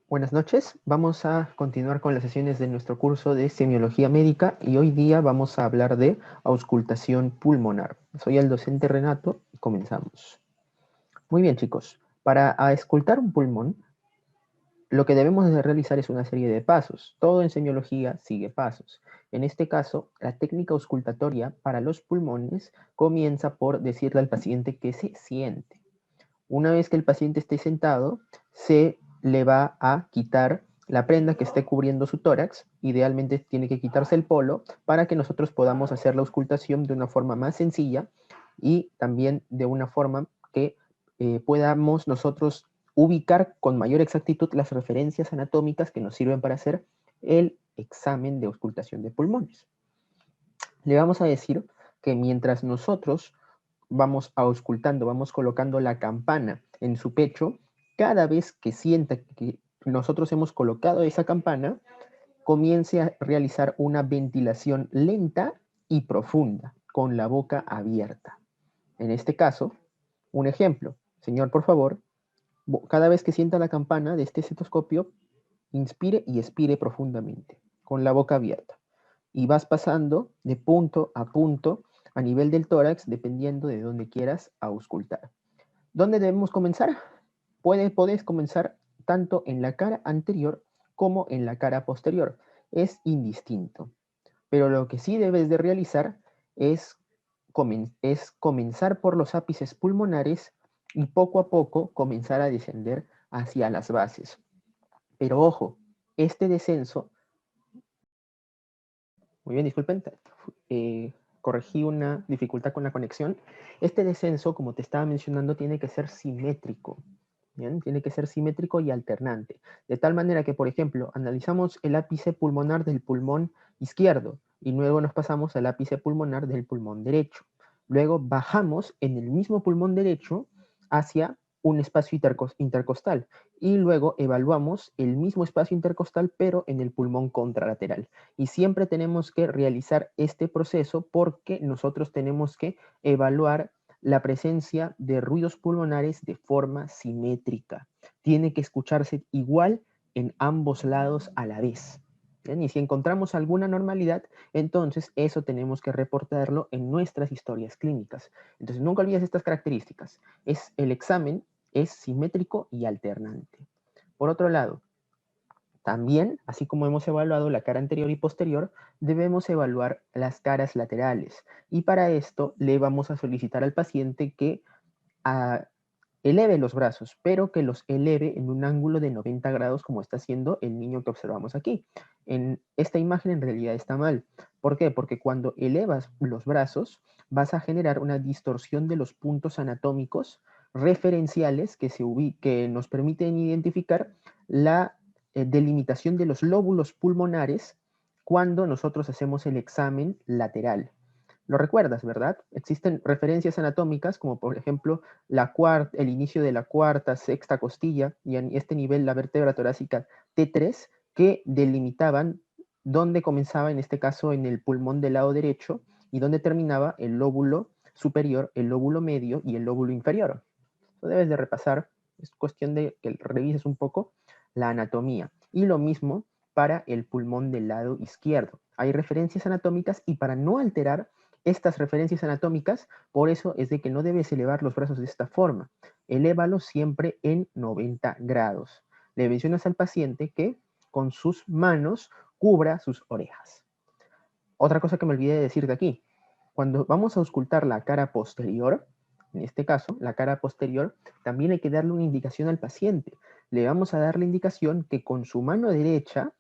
Buenas noches, vamos a continuar con las sesiones de nuestro curso de semiología médica y hoy día vamos a hablar de auscultación pulmonar. Soy el docente Renato y comenzamos. Muy bien, chicos, para auscultar un pulmón, lo que debemos de realizar es una serie de pasos. Todo en semiología sigue pasos. En este caso, la técnica auscultatoria para los pulmones comienza por decirle al paciente que se siente. Una vez que el paciente esté sentado, se le va a quitar la prenda que esté cubriendo su tórax. Idealmente tiene que quitarse el polo para que nosotros podamos hacer la auscultación de una forma más sencilla y también de una forma que podamos nosotros ubicar con mayor exactitud las referencias anatómicas que nos sirven para hacer el examen de auscultación de pulmones. Le vamos a decir que mientras nosotros vamos auscultando, vamos colocando la campana en su pecho, cada vez que sienta que nosotros hemos colocado esa campana, comience a realizar una ventilación lenta y profunda, con la boca abierta. En este caso, un ejemplo. Señor, por favor, cada vez que sienta la campana de este estetoscopio, inspire y expire profundamente, con la boca abierta. Y vas pasando de punto a nivel del tórax, dependiendo de dónde quieras auscultar. ¿Dónde debemos comenzar? Puedes comenzar tanto en la cara anterior como en la cara posterior. Es indistinto. Pero lo que sí debes de realizar es, comenzar por los ápices pulmonares y poco a poco comenzar a descender hacia las bases. Pero ojo, este descenso, muy bien, disculpen, corregí una dificultad con la conexión. Este descenso, como te estaba mencionando, tiene que ser simétrico. ¿Bien? Tiene que ser simétrico y alternante. De tal manera que, por ejemplo, analizamos el ápice pulmonar del pulmón izquierdo y luego nos pasamos al ápice pulmonar del pulmón derecho. Luego bajamos en el mismo pulmón derecho hacia un espacio intercostal y luego evaluamos el mismo espacio intercostal pero en el pulmón contralateral. Y siempre tenemos que realizar este proceso porque nosotros tenemos que evaluar la presencia de ruidos pulmonares de forma simétrica. Tiene que escucharse igual en ambos lados a la vez. ¿Bien? Y si encontramos alguna normalidad, entonces eso tenemos que reportarlo en nuestras historias clínicas. Entonces nunca olvides estas características. El examen es simétrico y alternante. Por otro lado, también, así como hemos evaluado la cara anterior y posterior, debemos evaluar las caras laterales. Y para esto le vamos a solicitar al paciente que eleve los brazos, pero que los eleve en un ángulo de 90 grados como está haciendo el niño que observamos aquí. En esta imagen en realidad está mal. ¿Por qué? Porque cuando elevas los brazos vas a generar una distorsión de los puntos anatómicos referenciales que nos permiten identificar la delimitación de los lóbulos pulmonares cuando nosotros hacemos el examen lateral. Lo recuerdas, ¿verdad? Existen referencias anatómicas como por ejemplo el inicio de la cuarta, sexta costilla y en este nivel la vértebra torácica T3 que delimitaban dónde comenzaba en este caso en el pulmón del lado derecho y dónde terminaba el lóbulo superior, el lóbulo medio y el lóbulo inferior. Lo debes de repasar, es cuestión de que revises un poco la anatomía. Y lo mismo para el pulmón del lado izquierdo. Hay referencias anatómicas y para no alterar estas referencias anatómicas, por eso es de que no debes elevar los brazos de esta forma. Elévalos siempre en 90 grados. Le mencionas al paciente que con sus manos cubra sus orejas. Otra cosa que me olvidé de decirte aquí. Cuando vamos a auscultar la cara posterior, en este caso, la cara posterior, también hay que darle una indicación al paciente. Le vamos a dar la indicación que con su mano derecha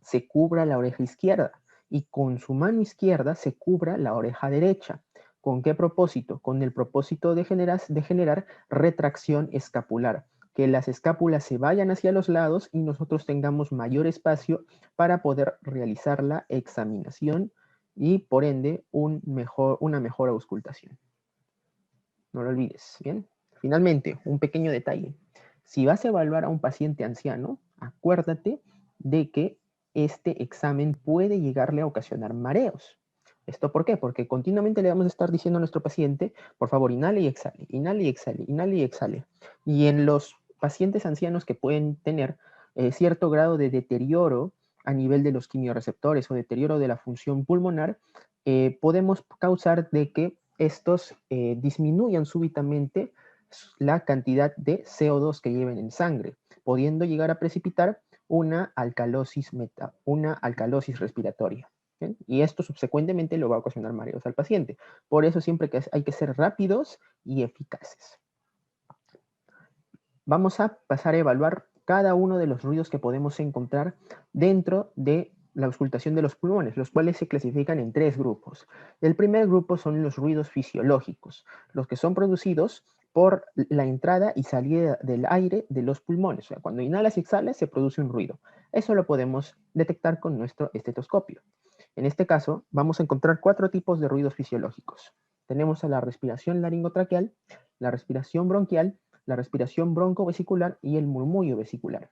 se cubra la oreja izquierda y con su mano izquierda se cubra la oreja derecha. ¿Con qué propósito? Con el propósito de generar retracción escapular, que las escápulas se vayan hacia los lados y nosotros tengamos mayor espacio para poder realizar la examinación y por ende una mejor auscultación. No lo olvides, ¿bien? Finalmente, un pequeño detalle. Si vas a evaluar a un paciente anciano, acuérdate de que este examen puede llegarle a ocasionar mareos. ¿Esto por qué? Porque continuamente le vamos a estar diciendo a nuestro paciente, por favor, inhale y exhale, inhale y exhale, inhale y exhale. Y en los pacientes ancianos que pueden tener cierto grado de deterioro a nivel de los quimiorreceptores o deterioro de la función pulmonar, podemos causar de que estos disminuyan súbitamente la cantidad de CO2 que lleven en sangre, pudiendo llegar a precipitar una alcalosis respiratoria. ¿Bien? Y esto subsecuentemente lo va a ocasionar mareos al paciente. Por eso siempre hay que ser rápidos y eficaces. Vamos a pasar a evaluar cada uno de los ruidos que podemos encontrar dentro de la auscultación de los pulmones, los cuales se clasifican en 3 grupos. El primer grupo son los ruidos fisiológicos, los que son producidos por la entrada y salida del aire de los pulmones. O sea, cuando inhalas y exhalas se produce un ruido. Eso lo podemos detectar con nuestro estetoscopio. En este caso, vamos a encontrar 4 tipos de ruidos fisiológicos. Tenemos a la respiración laringotraqueal, la respiración bronquial, la respiración broncovesicular y el murmullo vesicular.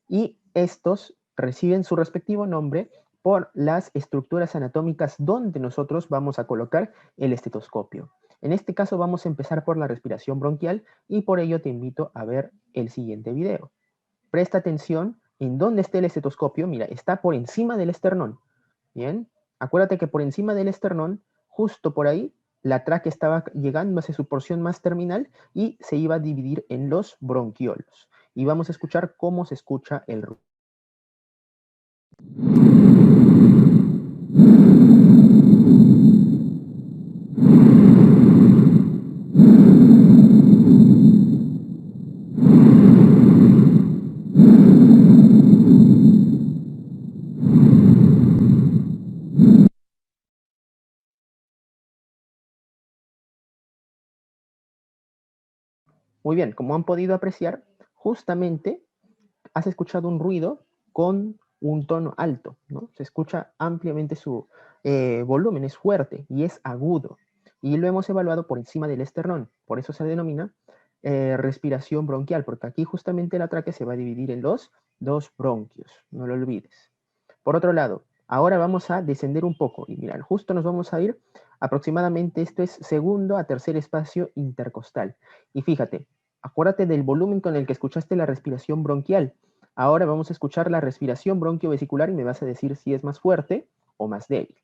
Y estos reciben su respectivo nombre por las estructuras anatómicas donde nosotros vamos a colocar el estetoscopio. En este caso vamos a empezar por la respiración bronquial y por ello te invito a ver el siguiente video. Presta atención en dónde está el estetoscopio. Mira, está por encima del esternón. Bien, acuérdate que por encima del esternón, justo por ahí, la tráquea estaba llegando hacia su porción más terminal y se iba a dividir en los bronquiolos. Y vamos a escuchar cómo se escucha el ruido. Muy bien, como han podido apreciar, justamente has escuchado un ruido con un tono alto, ¿no? Se escucha ampliamente su volumen, es fuerte y es agudo. Y lo hemos evaluado por encima del esternón, por eso se denomina respiración bronquial, porque aquí justamente la tráquea se va a dividir en los 2 bronquios, no lo olvides. Por otro lado, ahora vamos a descender un poco y mirar, justo nos vamos a ir aproximadamente, esto es segundo a tercer espacio intercostal. Y fíjate, acuérdate del volumen con el que escuchaste la respiración bronquial. Ahora vamos a escuchar la respiración bronquiovesicular y me vas a decir si es más fuerte o más débil.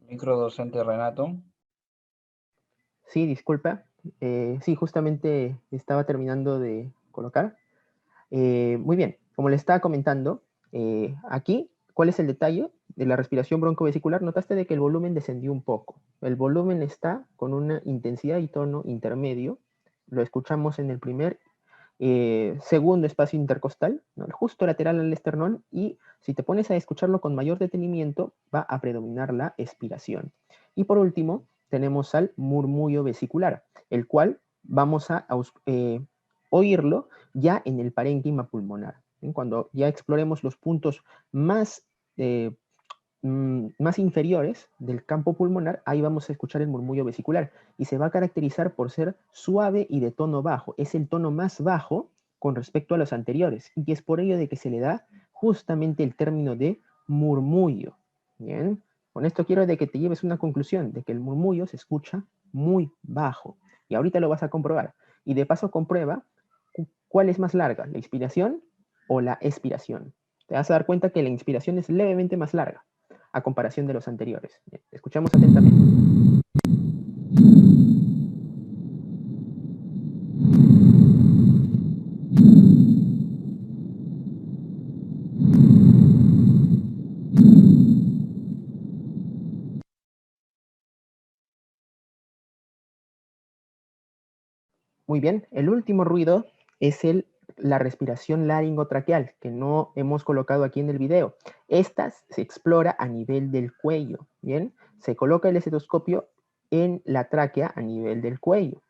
Micro docente Renato. Sí, disculpa. Sí, justamente estaba terminando de colocar. Muy bien, como le estaba comentando, aquí, ¿cuál es el detalle de la respiración broncovesicular? Notaste de que el volumen descendió un poco. El volumen está con una intensidad y tono intermedio. Lo escuchamos en el primer, segundo espacio intercostal, ¿no? Justo lateral al esternón, y si te pones a escucharlo con mayor detenimiento, va a predominar la expiración. Y por último, tenemos al murmullo vesicular, el cual vamos a oírlo ya en el parénquima pulmonar. Cuando ya exploremos los puntos más, más inferiores del campo pulmonar, ahí vamos a escuchar el murmullo vesicular y se va a caracterizar por ser suave y de tono bajo. Es el tono más bajo con respecto a los anteriores y es por ello de que se le da justamente el término de murmullo. Bien, con esto quiero de que te lleves una conclusión de que el murmullo se escucha muy bajo y ahorita lo vas a comprobar. Y de paso comprueba cuál es más larga, la inspiración o la expiración. Te vas a dar cuenta que la inspiración es levemente más larga a comparación de los anteriores. Bien, escuchamos atentamente. Muy bien, el último ruido es la respiración laringotraqueal, que no hemos colocado aquí en el video. Esta se explora a nivel del cuello, ¿bien? Se coloca el estetoscopio en la tráquea a nivel del cuello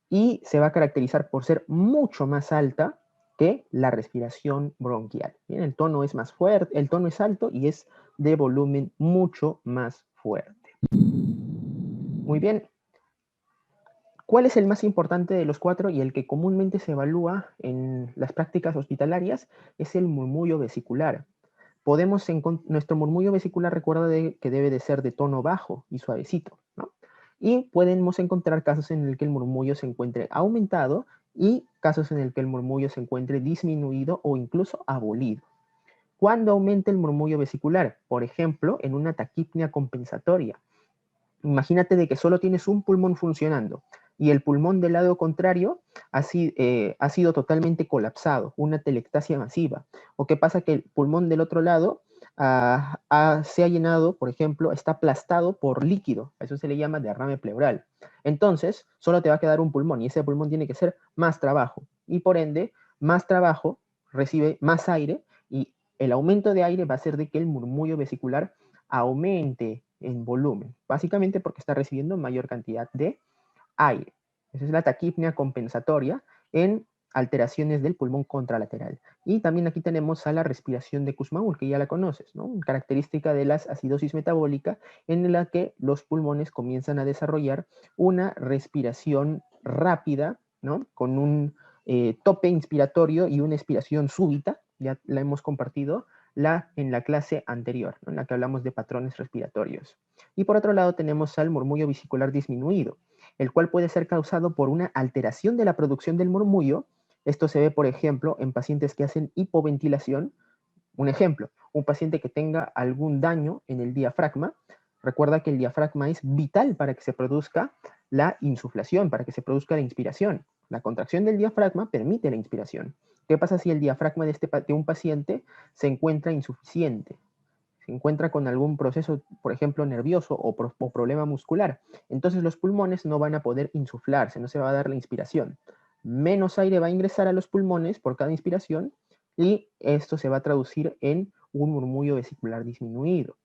y se va a caracterizar por ser mucho más alta que la respiración bronquial. Bien, el tono es más fuerte, el tono es alto y es de volumen mucho más fuerte. Muy bien. ¿Cuál es el más importante de los cuatro y el que comúnmente se evalúa en las prácticas hospitalarias? Es el murmullo vesicular. Nuestro murmullo vesicular, recuerda que debe de ser de tono bajo y suavecito, ¿no? Y podemos encontrar casos en el que el murmullo se encuentre aumentado y casos en el que el murmullo se encuentre disminuido o incluso abolido. ¿Cuándo aumenta el murmullo vesicular? Por ejemplo, en una taquipnea compensatoria. Imagínate de que solo tienes un pulmón funcionando y el pulmón del lado contrario ha sido totalmente colapsado, una telectasia masiva. ¿O qué pasa? Que el pulmón del otro lado se ha llenado, por ejemplo, está aplastado por líquido. Eso se le llama derrame pleural. Entonces, solo te va a quedar un pulmón y ese pulmón tiene que ser más trabajo. Y por ende, más trabajo recibe más aire y el aumento de aire va a hacer de que el murmullo vesicular aumente en volumen, básicamente porque está recibiendo mayor cantidad de aire. Esa es la taquipnea compensatoria en alteraciones del pulmón contralateral. Y también aquí tenemos a la respiración de Kussmaul, que ya la conoces, ¿no? Característica de la acidosis metabólica en la que los pulmones comienzan a desarrollar una respiración rápida, ¿no? Con un tope inspiratorio y una expiración súbita, ya la hemos compartido en la clase anterior, ¿no? En la que hablamos de patrones respiratorios. Y por otro lado tenemos al murmullo vesicular disminuido, el cual puede ser causado por una alteración de la producción del murmullo. Esto se ve, por ejemplo, en pacientes que hacen hipoventilación. Un ejemplo, un paciente que tenga algún daño en el diafragma. Recuerda que el diafragma es vital para que se produzca la insuflación, para que se produzca la inspiración. La contracción del diafragma permite la inspiración. ¿Qué pasa si el diafragma de un paciente se encuentra insuficiente? Se encuentra con algún proceso, por ejemplo, nervioso o problema muscular. Entonces los pulmones no van a poder insuflarse, no se va a dar la inspiración. Menos aire va a ingresar a los pulmones por cada inspiración y esto se va a traducir en un murmullo vesicular disminuido.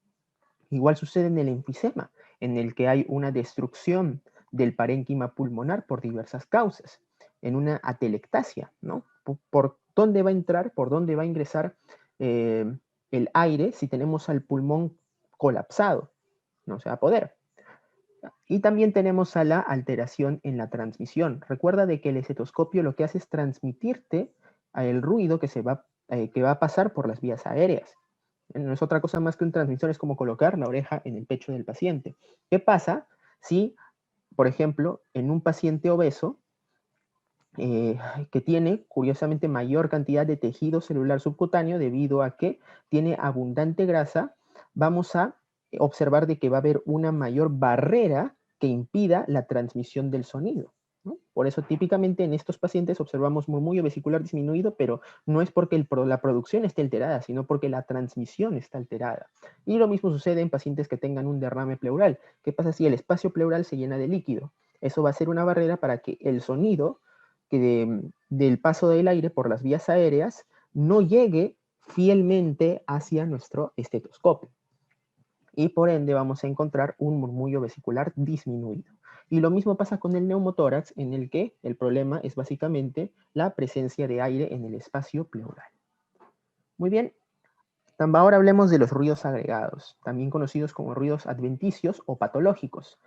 Igual sucede en el enfisema, en el que hay una destrucción del parénquima pulmonar por diversas causas, en una atelectasia, ¿no? ¿Por dónde va a entrar, por dónde va a ingresar el aire si tenemos al pulmón colapsado? No se va a poder. Y también tenemos a la alteración en la transmisión. Recuerda de que el estetoscopio lo que hace es transmitirte el ruido que va a pasar por las vías aéreas. No es otra cosa más que un transmisor, es como colocar la oreja en el pecho del paciente. ¿Qué pasa si, por ejemplo, en un paciente obeso, que tiene curiosamente mayor cantidad de tejido celular subcutáneo debido a que tiene abundante grasa, vamos a observar de que va a haber una mayor barrera que impida la transmisión del sonido, ¿no? Por eso típicamente en estos pacientes observamos murmullo vesicular disminuido, pero no es porque la producción esté alterada, sino porque la transmisión está alterada. Y lo mismo sucede en pacientes que tengan un derrame pleural. ¿Qué pasa si el espacio pleural se llena de líquido? Eso va a ser una barrera para que el sonido del paso del aire por las vías aéreas no llegue fielmente hacia nuestro estetoscopio. Y por ende vamos a encontrar un murmullo vesicular disminuido. Y lo mismo pasa con el neumotórax, en el que el problema es básicamente la presencia de aire en el espacio pleural. Muy bien. Ahora hablemos de los ruidos agregados, también conocidos como ruidos adventicios o patológicos.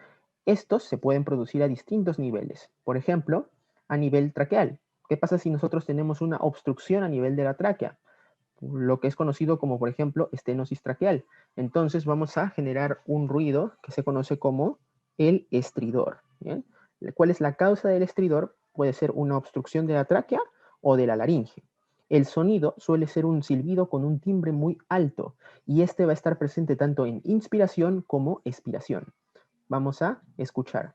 Estos se pueden producir a distintos niveles. Por ejemplo, a nivel traqueal. ¿Qué pasa si nosotros tenemos una obstrucción a nivel de la tráquea? Lo que es conocido como, por ejemplo, estenosis traqueal. Entonces vamos a generar un ruido que se conoce como el estridor. ¿Bien? ¿Cuál es la causa del estridor? Puede ser una obstrucción de la tráquea o de la laringe. El sonido suele ser un silbido con un timbre muy alto y este va a estar presente tanto en inspiración como expiración. Vamos a escuchar.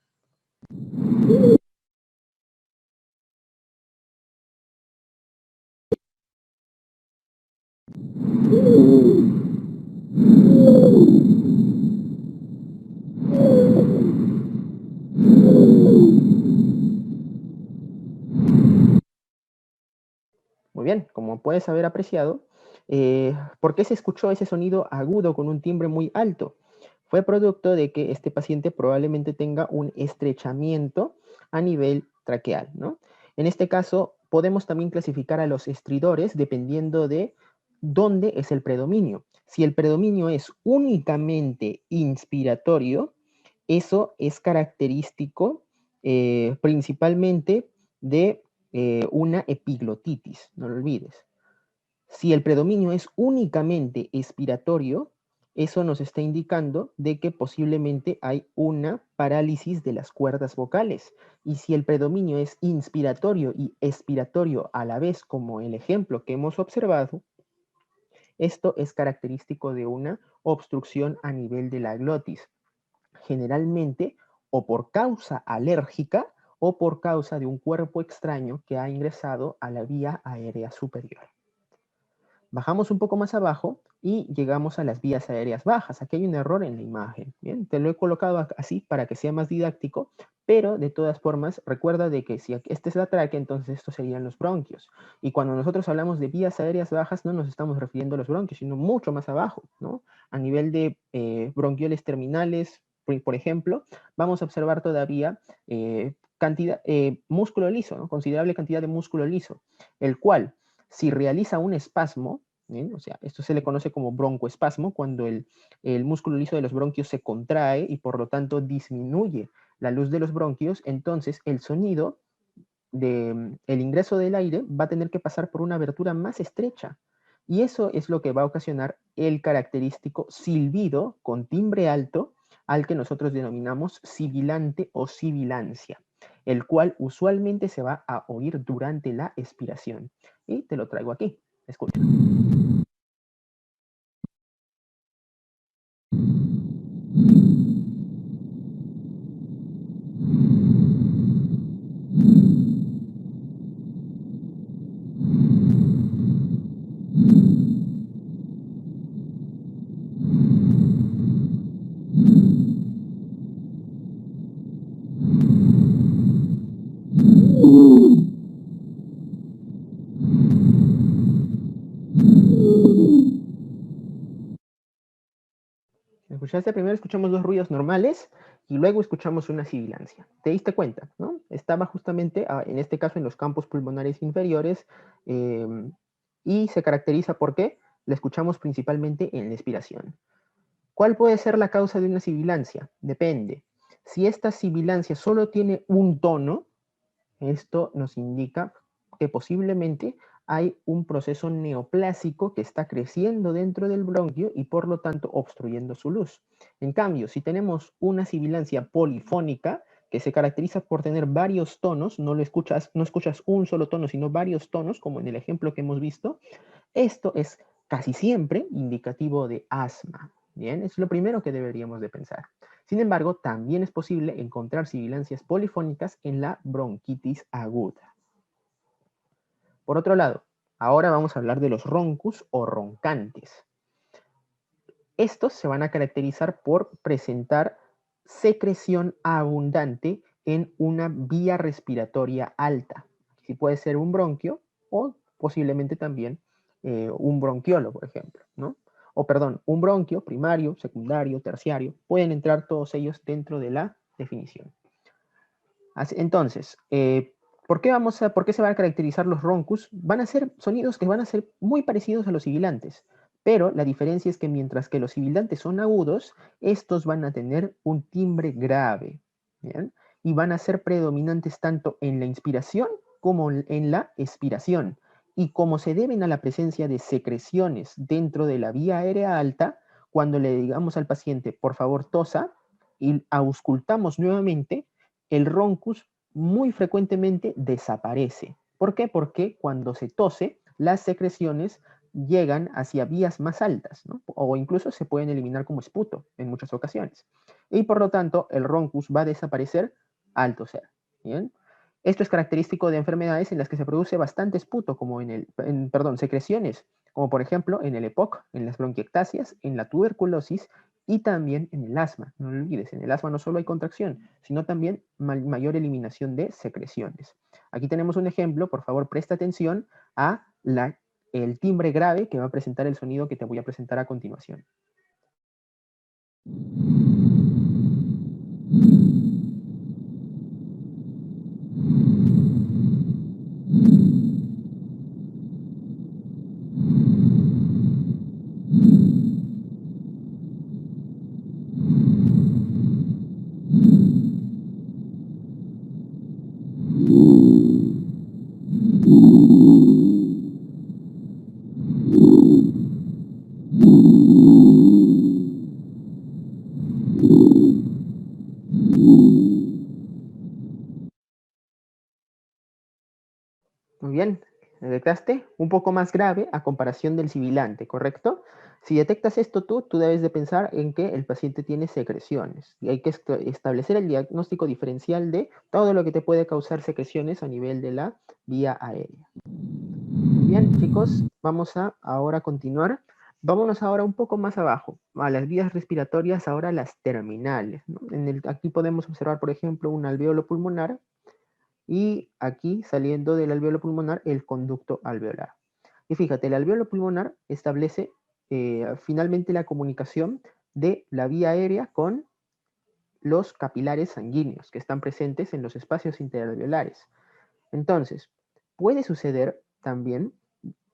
Muy bien, como puedes haber apreciado, ¿por qué se escuchó ese sonido agudo con un timbre muy alto? Fue producto de que este paciente probablemente tenga un estrechamiento a nivel traqueal, ¿no? En este caso, podemos también clasificar a los estridores dependiendo de dónde es el predominio. Si el predominio es únicamente inspiratorio, eso es característico principalmente de una epiglotitis, no lo olvides. Si el predominio es únicamente expiratorio, eso nos está indicando de que posiblemente hay una parálisis de las cuerdas vocales. Y si el predominio es inspiratorio y expiratorio a la vez, como el ejemplo que hemos observado, esto es característico de una obstrucción a nivel de la glotis, generalmente o por causa alérgica o por causa de un cuerpo extraño que ha ingresado a la vía aérea superior. Bajamos un poco más abajo y llegamos a las vías aéreas bajas. Aquí hay un error en la imagen. Bien, te lo he colocado así para que sea más didáctico, pero de todas formas recuerda de que si este es la tráquea, entonces estos serían los bronquios. Y cuando nosotros hablamos de vías aéreas bajas, no nos estamos refiriendo a los bronquios, sino mucho más abajo, ¿no? A nivel de bronquioles terminales, por ejemplo, vamos a observar todavía músculo liso, ¿no? Considerable cantidad de músculo liso, el cual, si realiza un espasmo, ¿bien? O sea, esto se le conoce como broncoespasmo, cuando el músculo liso de los bronquios se contrae y por lo tanto disminuye la luz de los bronquios, entonces el sonido del ingreso del aire va a tener que pasar por una abertura más estrecha. Y eso es lo que va a ocasionar el característico silbido con timbre alto, al que nosotros denominamos sibilante o sibilancia, el cual usualmente se va a oír durante la expiración. Y te lo traigo aquí. Escucha. ¿Escuchaste? Primero escuchamos dos ruidos normales y luego escuchamos una sibilancia. ¿Te diste cuenta? ¿No? Estaba justamente, en este caso, en los campos pulmonares inferiores y se caracteriza por qué la escuchamos principalmente en la expiración. ¿Cuál puede ser la causa de una sibilancia? Depende. Si esta sibilancia solo tiene un tono, esto nos indica que posiblemente hay un proceso neoplásico que está creciendo dentro del bronquio y por lo tanto obstruyendo su luz. En cambio, si tenemos una sibilancia polifónica que se caracteriza por tener varios tonos, no escuchas un solo tono, sino varios tonos, como en el ejemplo que hemos visto, esto es casi siempre indicativo de asma. Bien, es lo primero que deberíamos de pensar. Sin embargo, también es posible encontrar sibilancias polifónicas en la bronquitis aguda. Por otro lado, ahora vamos a hablar de los roncus o roncantes. Estos se van a caracterizar por presentar secreción abundante en una vía respiratoria alta. Si puede ser un bronquio o posiblemente también un bronquiolo, por ejemplo, ¿no? O perdón, un bronquio primario, secundario, terciario, pueden entrar todos ellos dentro de la definición. Entonces, ¿por qué se van a caracterizar los roncus? Van a ser sonidos que van a ser muy parecidos a los sibilantes, pero la diferencia es que mientras que los sibilantes son agudos, estos van a tener un timbre grave, ¿bien? Y van a ser predominantes tanto en la inspiración como en la expiración. Y como se deben a la presencia de secreciones dentro de la vía aérea alta, cuando le digamos al paciente, por favor, tosa, y auscultamos nuevamente, el roncus muy frecuentemente desaparece. ¿Por qué? Porque cuando se tose, las secreciones llegan hacia vías más altas, ¿no? O incluso se pueden eliminar como esputo en muchas ocasiones. Y por lo tanto, el roncus va a desaparecer al toser. ¿Bien? Esto es característico de enfermedades en las que se produce bastante esputo, como secreciones, como por ejemplo en el EPOC, en las bronquiectasias, en la tuberculosis y también en el asma. No lo olvides, en el asma no solo hay contracción, sino también mayor eliminación de secreciones. Aquí tenemos un ejemplo, por favor presta atención a el timbre grave que va a presentar el sonido que te voy a presentar a continuación. bien. ¿Detectaste? Un poco más grave a comparación del sibilante, ¿correcto? Si detectas esto tú debes de pensar en que el paciente tiene secreciones. Y hay que establecer el diagnóstico diferencial de todo lo que te puede causar secreciones a nivel de la vía aérea. Bien, chicos, vamos a ahora continuar. Vámonos ahora un poco más abajo, a las vías respiratorias, ahora las terminales, ¿no? Aquí podemos observar, por ejemplo, un alveolo pulmonar y aquí saliendo del alveolo pulmonar el conducto alveolar. Y fíjate, el alveolo pulmonar establece finalmente la comunicación de la vía aérea con los capilares sanguíneos que están presentes en los espacios interalveolares. Entonces, puede suceder también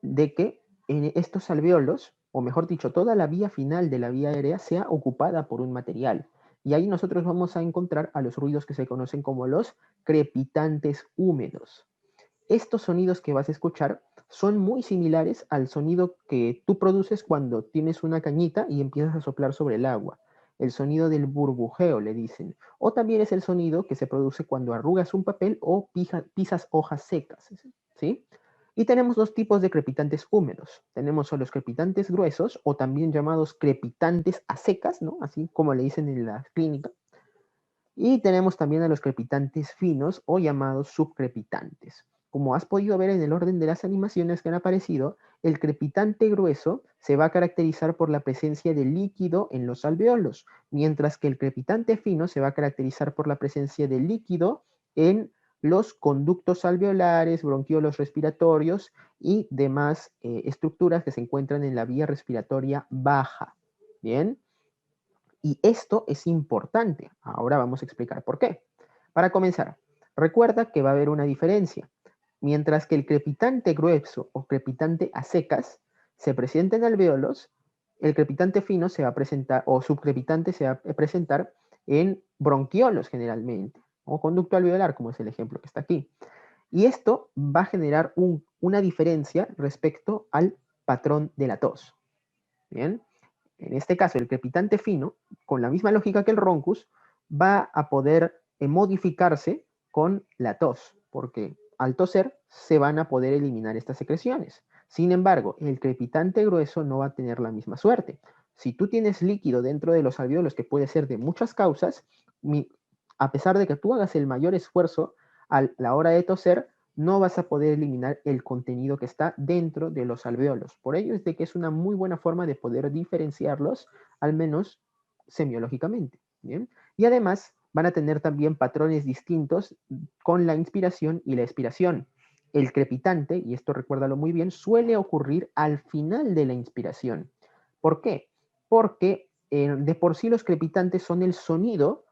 de que en estos alveolos, o mejor dicho, toda la vía final de la vía aérea sea ocupada por un material. Y ahí nosotros vamos a encontrar a los ruidos que se conocen como los crepitantes húmedos. Estos sonidos que vas a escuchar son muy similares al sonido que tú produces cuando tienes una cañita y empiezas a soplar sobre el agua. El sonido del burbujeo, le dicen. O también es el sonido que se produce cuando arrugas un papel o pisas hojas secas. ¿Sí? Y tenemos dos tipos de crepitantes húmedos. Tenemos a los crepitantes gruesos o también llamados crepitantes a secas, ¿no? Así como le dicen en la clínica. Y tenemos también a los crepitantes finos o llamados subcrepitantes. Como has podido ver en el orden de las animaciones que han aparecido, el crepitante grueso se va a caracterizar por la presencia de líquido en los alveolos, mientras que el crepitante fino se va a caracterizar por la presencia de líquido en los conductos alveolares, bronquiolos respiratorios y demás estructuras que se encuentran en la vía respiratoria baja. Bien. Y esto es importante. Ahora vamos a explicar por qué. Para comenzar, recuerda que va a haber una diferencia. Mientras que el crepitante grueso o crepitante a secas se presenta en alveolos, el crepitante fino se va a presentar, o subcrepitante se va a presentar en bronquiolos generalmente, o conducto alveolar, como es el ejemplo que está aquí. Y esto va a generar una diferencia respecto al patrón de la tos. Bien. En este caso, el crepitante fino, con la misma lógica que el roncus, va a poder modificarse con la tos, porque al toser se van a poder eliminar estas secreciones. Sin embargo, el crepitante grueso no va a tener la misma suerte. Si tú tienes líquido dentro de los alveolos, que puede ser de muchas causas, a pesar de que tú hagas el mayor esfuerzo a la hora de toser, no vas a poder eliminar el contenido que está dentro de los alveolos. Por ello es de que es una muy buena forma de poder diferenciarlos, al menos semiológicamente. ¿Bien? Y además van a tener también patrones distintos con la inspiración y la expiración. El crepitante, y esto recuérdalo muy bien, suele ocurrir al final de la inspiración. ¿Por qué? Porque de por sí los crepitantes son el sonido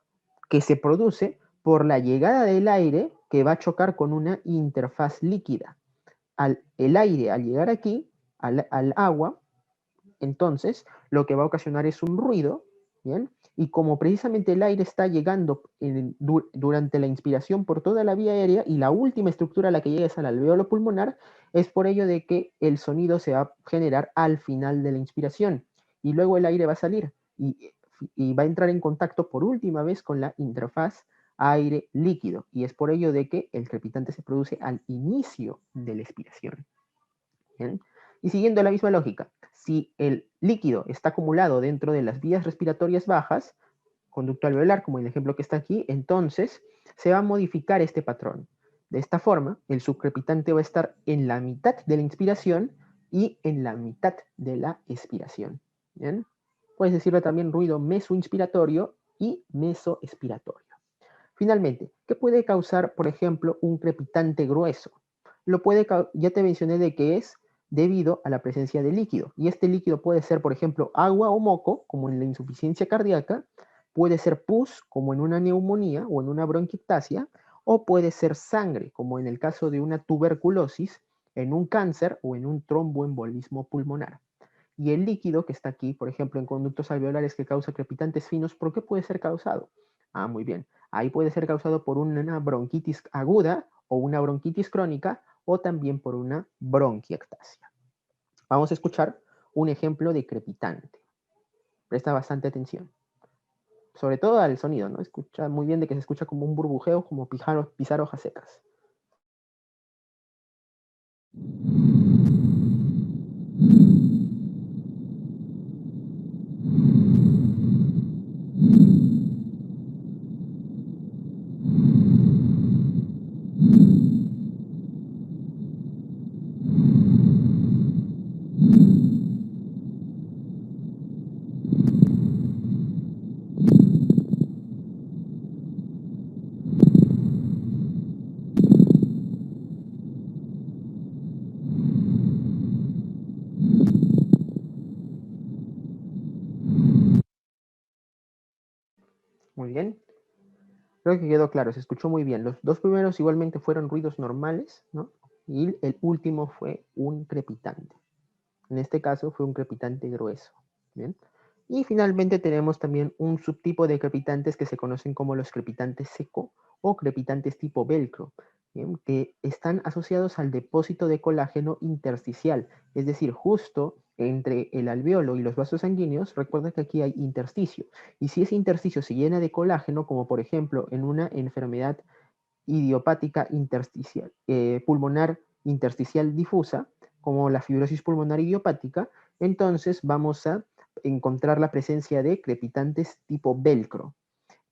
que se produce por la llegada del aire que va a chocar con una interfaz líquida. El aire, al llegar aquí, al agua, entonces lo que va a ocasionar es un ruido, ¿bien? Y como precisamente el aire está llegando durante la inspiración por toda la vía aérea y la última estructura a la que llega es al alveolo pulmonar, es por ello de que el sonido se va a generar al final de la inspiración y luego el aire va a salir y va a entrar en contacto por última vez con la interfaz aire líquido y es por ello de que el crepitante se produce al inicio de la expiración. ¿Bien? Y siguiendo la misma lógica, si el líquido está acumulado dentro de las vías respiratorias bajas, conducto alveolar, como el ejemplo que está aquí, entonces se va a modificar este patrón. De esta forma, el subcrepitante va a estar en la mitad de la inspiración y en la mitad de la expiración. ¿Bien? Puedes decirlo también ruido mesoinspiratorio y mesoexpiratorio. Finalmente, ¿qué puede causar, por ejemplo, un crepitante grueso? Ya te mencioné de que es debido a la presencia de líquido. Y este líquido puede ser, por ejemplo, agua o moco, como en la insuficiencia cardíaca, puede ser pus, como en una neumonía o en una bronquiectasia, o puede ser sangre, como en el caso de una tuberculosis, en un cáncer o en un tromboembolismo pulmonar. Y el líquido que está aquí, por ejemplo, en conductos alveolares que causa crepitantes finos, ¿por qué puede ser causado? Ah, muy bien. Ahí puede ser causado por una bronquitis aguda o una bronquitis crónica o también por una bronquiectasia. Vamos a escuchar un ejemplo de crepitante. Presta bastante atención. Sobre todo al sonido, ¿no? Escucha muy bien de que se escucha como un burbujeo, como pisar hojas secas. Muy bien. Creo que quedó claro, se escuchó muy bien. Los dos primeros igualmente fueron ruidos normales, ¿no? Y el último fue un crepitante. En este caso fue un crepitante grueso. ¿Bien? Y finalmente tenemos también un subtipo de crepitantes que se conocen como los crepitantes seco o crepitantes tipo velcro, ¿bien? Que están asociados al depósito de colágeno intersticial, es decir, justo entre el alveolo y los vasos sanguíneos. Recuerda que aquí hay intersticio, y si ese intersticio se llena de colágeno, como por ejemplo en una enfermedad idiopática intersticial, pulmonar intersticial difusa, como la fibrosis pulmonar idiopática, entonces vamos a encontrar la presencia de crepitantes tipo velcro.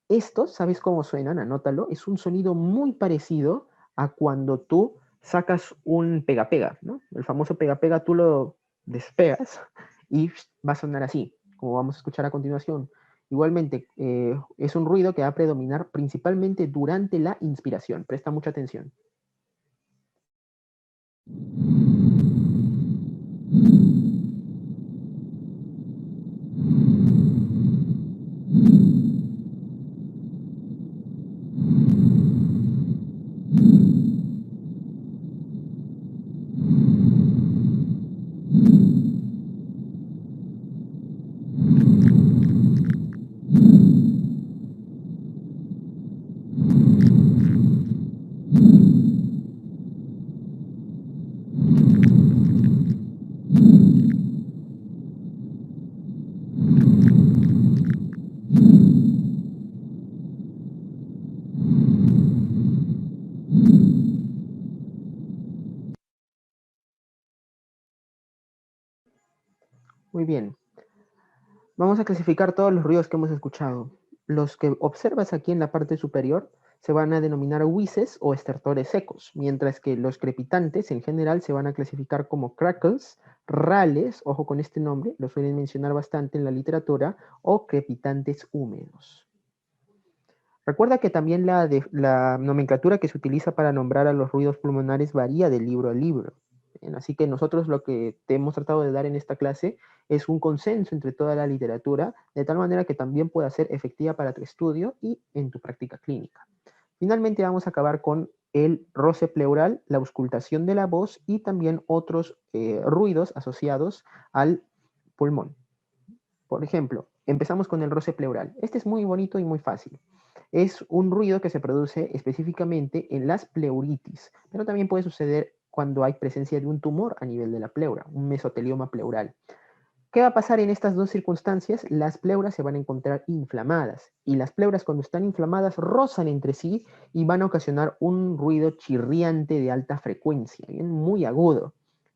Esto, ¿sabes cómo suenan? Anótalo. Es un sonido muy parecido a cuando tú sacas un pega-pega, ¿no? El famoso pega-pega, tú lo despegas y va a sonar así, como vamos a escuchar a continuación. Igualmente, es un ruido que va a predominar principalmente durante la inspiración. Presta mucha atención. Muy bien. Vamos a clasificar todos los ruidos que hemos escuchado. Los que observas aquí en la parte superior se van a denominar wheezes o estertores secos, mientras que los crepitantes en general se van a clasificar como crackles, rales, ojo con este nombre, lo suelen mencionar bastante en la literatura, o crepitantes húmedos. Recuerda que también la nomenclatura que se utiliza para nombrar a los ruidos pulmonares varía de libro a libro. Bien, así que nosotros lo que te hemos tratado de dar en esta clase es un consenso entre toda la literatura, de tal manera que también pueda ser efectiva para tu estudio y en tu práctica clínica. Finalmente vamos a acabar con el roce pleural, la auscultación de la voz y también otros ruidos asociados al pulmón. Por ejemplo, empezamos con el roce pleural. Este es muy bonito y muy fácil. Es un ruido que se produce específicamente en las pleuritis, pero también puede suceder cuando hay presencia de un tumor a nivel de la pleura, un mesotelioma pleural. ¿Qué va a pasar en estas dos circunstancias? Las pleuras se van a encontrar inflamadas, y las pleuras cuando están inflamadas rozan entre sí y van a ocasionar un ruido chirriante de alta frecuencia, bien, muy agudo.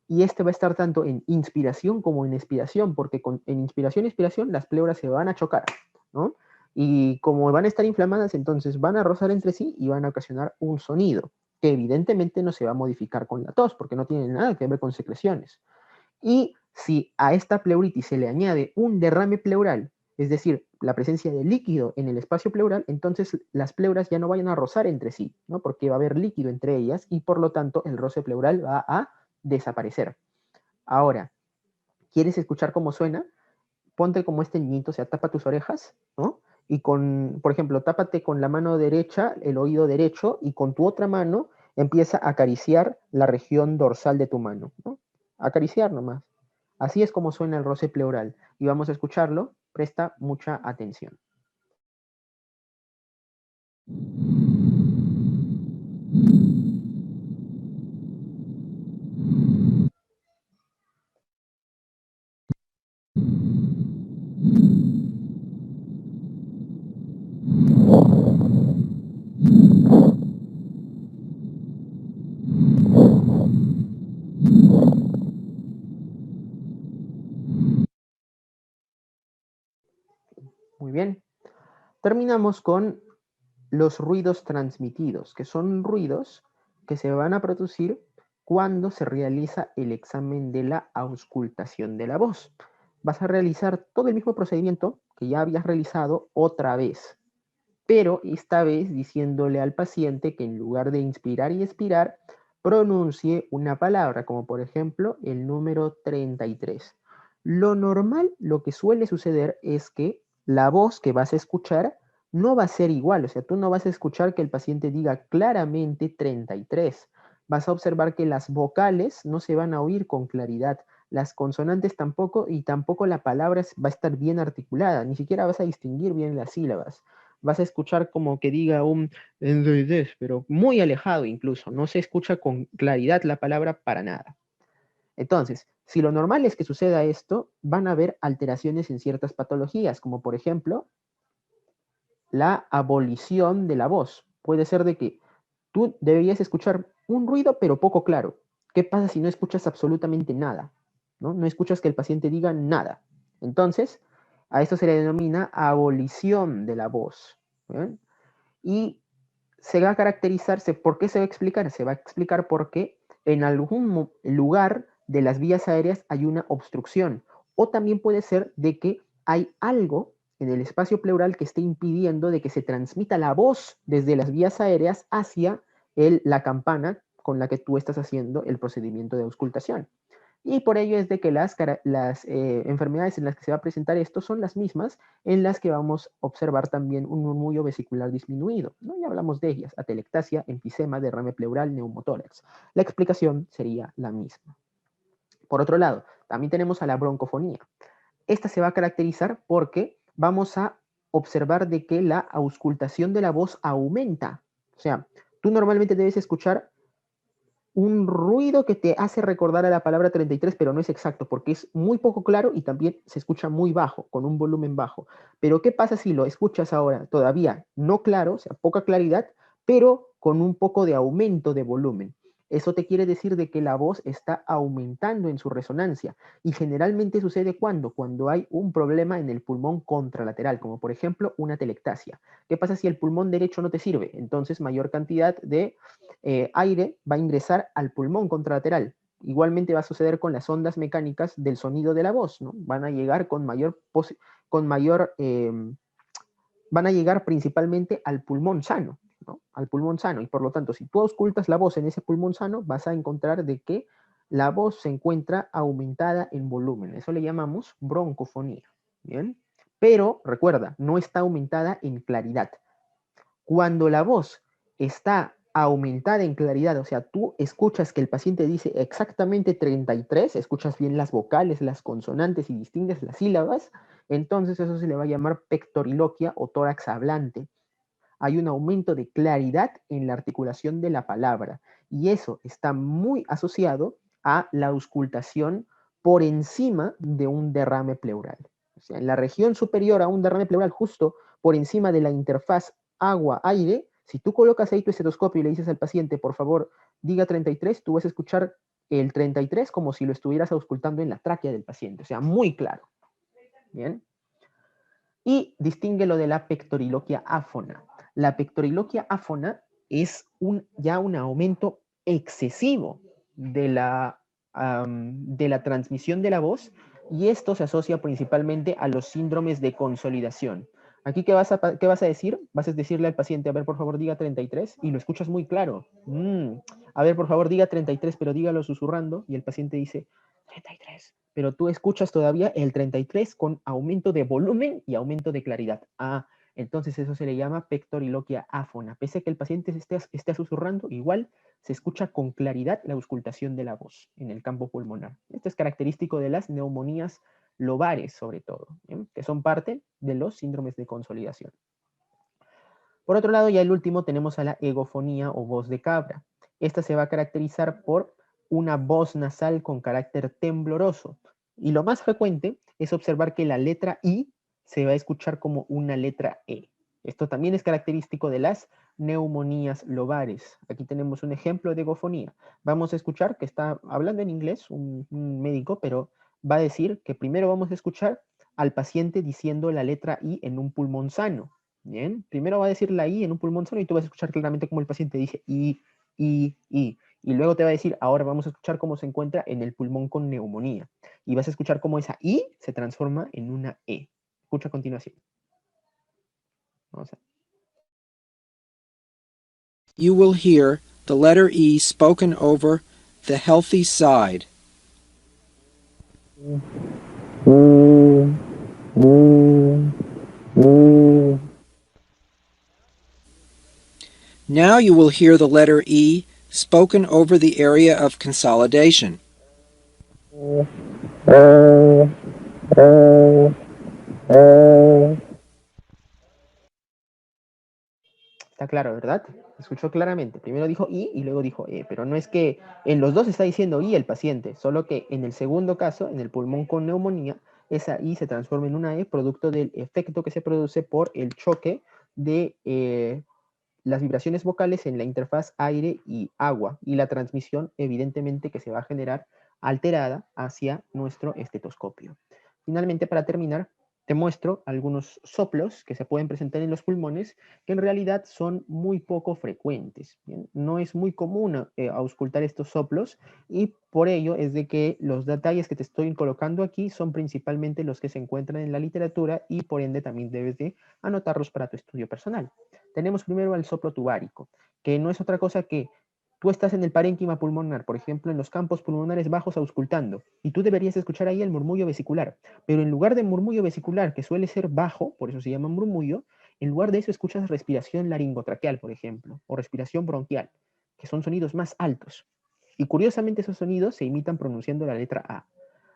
Y este va a estar tanto en inspiración como en expiración, porque en inspiración y expiración las pleuras se van a chocar, ¿no? Y como van a estar inflamadas, entonces van a rozar entre sí y van a ocasionar un sonido, que evidentemente no se va a modificar con la tos, porque no tiene nada que ver con secreciones. Y si a esta pleuritis se le añade un derrame pleural, es decir, la presencia de líquido en el espacio pleural, entonces las pleuras ya no vayan a rozar entre sí, ¿no? Porque va a haber líquido entre ellas y por lo tanto el roce pleural va a desaparecer. Ahora, ¿quieres escuchar cómo suena? Ponte como este niñito, o sea, tapa tus orejas, ¿no? Y con, por ejemplo, tápate con la mano derecha, el oído derecho, y con tu otra mano empieza a acariciar la región dorsal de tu mano, ¿no? Acariciar nomás. Así es como suena el roce pleural. Y vamos a escucharlo. Presta mucha atención. Muy bien. Terminamos con los ruidos transmitidos, que son ruidos que se van a producir cuando se realiza el examen de la auscultación de la voz. Vas a realizar todo el mismo procedimiento que ya habías realizado otra vez, pero esta vez diciéndole al paciente que en lugar de inspirar y expirar, pronuncie una palabra, como por ejemplo el número 33. Lo normal, lo que suele suceder es que la voz que vas a escuchar no va a ser igual, o sea, tú no vas a escuchar que el paciente diga claramente 33. Vas a observar que las vocales no se van a oír con claridad, las consonantes tampoco, y tampoco la palabra va a estar bien articulada, ni siquiera vas a distinguir bien las sílabas. Vas a escuchar como que diga un pero muy alejado incluso, no se escucha con claridad la palabra para nada. Entonces, si lo normal es que suceda esto, van a haber alteraciones en ciertas patologías, como por ejemplo la abolición de la voz. Puede ser de que tú deberías escuchar un ruido pero poco claro. ¿Qué pasa si no escuchas absolutamente nada? No escuchas que el paciente diga nada. Entonces, a esto se le denomina abolición de la voz. ¿Bien? Y se va a caracterizarse, ¿por qué se va a explicar? Se va a explicar porque en algún lugar de las vías aéreas hay una obstrucción. O también puede ser de que hay algo en el espacio pleural que esté impidiendo de que se transmita la voz desde las vías aéreas hacia la campana con la que tú estás haciendo el procedimiento de auscultación. Y por ello es de que las enfermedades en las que se va a presentar esto son las mismas en las que vamos a observar también un murmullo vesicular disminuido, ¿no? Ya hablamos de ellas: atelectasia, enfisema, derrame pleural, neumotórax. La explicación sería la misma. Por otro lado, también tenemos a la broncofonía. Esta se va a caracterizar porque vamos a observar de que la auscultación de la voz aumenta. O sea, tú normalmente debes escuchar un ruido que te hace recordar a la palabra 33, pero no es exacto, porque es muy poco claro y también se escucha muy bajo, con un volumen bajo. Pero ¿qué pasa si lo escuchas ahora todavía no claro, o sea, poca claridad, pero con un poco de aumento de volumen? Eso te quiere decir de que la voz está aumentando en su resonancia. Y generalmente sucede cuando hay un problema en el pulmón contralateral, como por ejemplo una telectasia. ¿Qué pasa si el pulmón derecho no te sirve? Entonces mayor cantidad de aire va a ingresar al pulmón contralateral. Igualmente va a suceder con las ondas mecánicas del sonido de la voz, ¿no? Van a llegar van a llegar principalmente al pulmón sano, ¿no? Al pulmón sano. Y por lo tanto, si tú auscultas la voz en ese pulmón sano, vas a encontrar de que la voz se encuentra aumentada en volumen. Eso le llamamos broncofonía. ¿Bien? Pero recuerda, no está aumentada en claridad. Cuando la voz está aumentada en claridad, o sea, tú escuchas que el paciente dice exactamente 33, escuchas bien las vocales, las consonantes y distingues las sílabas, entonces eso se le va a llamar pectoriloquia o tórax hablante. Hay un aumento de claridad en la articulación de la palabra y eso está muy asociado a la auscultación por encima de un derrame pleural. O sea, en la región superior a un derrame pleural, justo por encima de la interfaz agua-aire, si tú colocas ahí tu estetoscopio y le dices al paciente, por favor, diga 33, tú vas a escuchar el 33 como si lo estuvieras auscultando en la tráquea del paciente, o sea, muy claro. ¿Bien? Y distingue lo de la pectoriloquia áfona. La pectoriloquia áfona es ya un aumento excesivo de la transmisión de la voz, y esto se asocia principalmente a los síndromes de consolidación. Aquí, ¿qué vas a decir? Vas a decirle al paciente, a ver, por favor, diga 33, y lo escuchas muy claro. A ver, por favor, diga 33, pero dígalo susurrando, y el paciente dice 33. Pero tú escuchas todavía el 33 con aumento de volumen y aumento de claridad. Entonces eso se le llama pectoriloquia áfona. Pese a que el paciente esté susurrando, igual se escucha con claridad la auscultación de la voz en el campo pulmonar. Esto es característico de las neumonías lobares, sobre todo, ¿bien? Que son parte de los síndromes de consolidación. Por otro lado, ya el último, tenemos a la egofonía o voz de cabra. Esta se va a caracterizar por una voz nasal con carácter tembloroso. Y lo más frecuente es observar que la letra I se va a escuchar como una letra E. Esto también es característico de las neumonías lobares. Aquí tenemos un ejemplo de egofonía. Vamos a escuchar que está hablando en inglés un médico, pero va a decir que primero vamos a escuchar al paciente diciendo la letra I en un pulmón sano. Bien, primero va a decir la I en un pulmón sano y tú vas a escuchar claramente cómo el paciente dice I, I, I. Y luego te va a decir, ahora vamos a escuchar cómo se encuentra en el pulmón con neumonía. Y vas a escuchar cómo esa I se transforma en una E. Escucha a continuación. Vamos a... You will hear the letter E spoken over the healthy side. Now you will hear the letter E spoken over the area of consolidation. Está claro, ¿verdad? Se escuchó claramente. Primero dijo I y luego dijo E, pero no es que en los dos está diciendo I el paciente, solo que en el segundo caso, en el pulmón con neumonía, esa I se transforma en una E producto del efecto que se produce por el choque de las vibraciones vocales en la interfaz aire y agua y la transmisión evidentemente que se va a generar alterada hacia nuestro estetoscopio. Finalmente, para terminar, te muestro algunos soplos que se pueden presentar en los pulmones que en realidad son muy poco frecuentes. ¿Bien? No es muy común auscultar estos soplos y por ello es de que los detalles que te estoy colocando aquí son principalmente los que se encuentran en la literatura y por ende también debes de anotarlos para tu estudio personal. Tenemos primero el soplo tubárico, que no es otra cosa que tú estás en el parénquima pulmonar, por ejemplo, en los campos pulmonares bajos auscultando, y tú deberías escuchar ahí el murmullo vesicular, pero en lugar de murmullo vesicular, que suele ser bajo, por eso se llama murmullo, en lugar de eso escuchas respiración laringotraqueal, por ejemplo, o respiración bronquial, que son sonidos más altos. Y curiosamente esos sonidos se imitan pronunciando la letra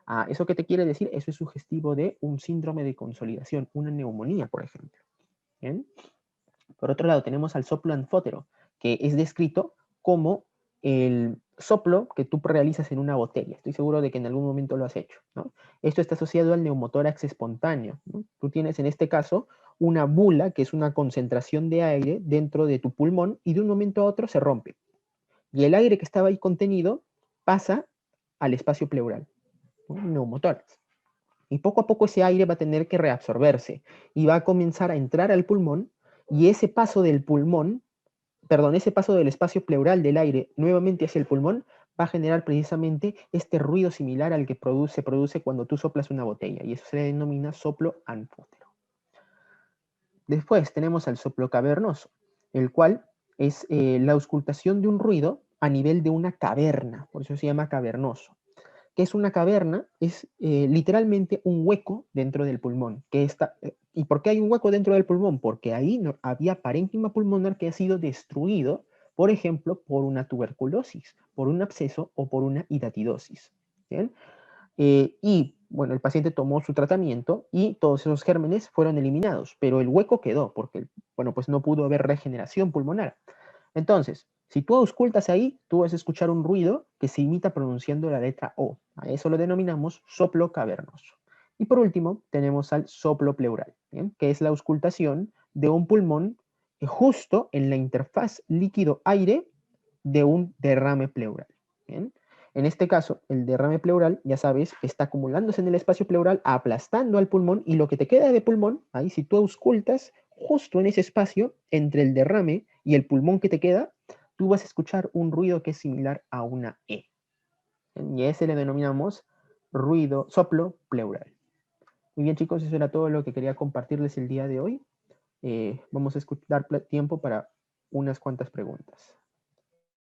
A. ¿Eso qué te quiere decir? Eso es sugestivo de un síndrome de consolidación, una neumonía, por ejemplo. ¿Bien? Por otro lado, tenemos al soplo anfótero, que es descrito como el soplo que tú realizas en una botella. Estoy seguro de que en algún momento lo has hecho, ¿no? Esto está asociado al neumotórax espontáneo, ¿no? Tú tienes en este caso una bula, que es una concentración de aire dentro de tu pulmón, y de un momento a otro se rompe. Y el aire que estaba ahí contenido pasa al espacio pleural, ¿no? Neumotórax. Y poco a poco ese aire va a tener que reabsorberse y va a comenzar a entrar al pulmón y ese paso del pulmón, perdón, ese paso del espacio pleural del aire nuevamente hacia el pulmón va a generar precisamente este ruido similar al que se produce cuando tú soplas una botella y eso se denomina soplo anfótero. Después tenemos al soplo cavernoso, el cual es la auscultación de un ruido a nivel de una caverna, por eso se llama cavernoso. ¿Qué es una caverna? Es literalmente un hueco dentro del pulmón. ¿Y por qué hay un hueco dentro del pulmón? Porque ahí no, había parénquima pulmonar que ha sido destruido, por ejemplo, por una tuberculosis, por un absceso o por una hidatidosis. ¿Bien? Y bueno, el paciente tomó su tratamiento y todos esos gérmenes fueron eliminados, pero el hueco quedó porque, bueno, pues no pudo haber regeneración pulmonar. Entonces, si tú auscultas ahí, tú vas a escuchar un ruido que se imita pronunciando la letra O. A eso lo denominamos soplo cavernoso. Y por último, tenemos al soplo pleural, ¿bien? Que es la auscultación de un pulmón justo en la interfaz líquido-aire de un derrame pleural. ¿Bien? En este caso, el derrame pleural, ya sabes, está acumulándose en el espacio pleural, aplastando al pulmón, y lo que te queda de pulmón, ahí si tú auscultas, justo en ese espacio, entre el derrame y el pulmón que te queda, tú vas a escuchar un ruido que es similar a una E. Y a ese le denominamos ruido, soplo pleural. Muy bien, chicos, eso era todo lo que quería compartirles el día de hoy. Vamos a dar tiempo para unas cuantas preguntas.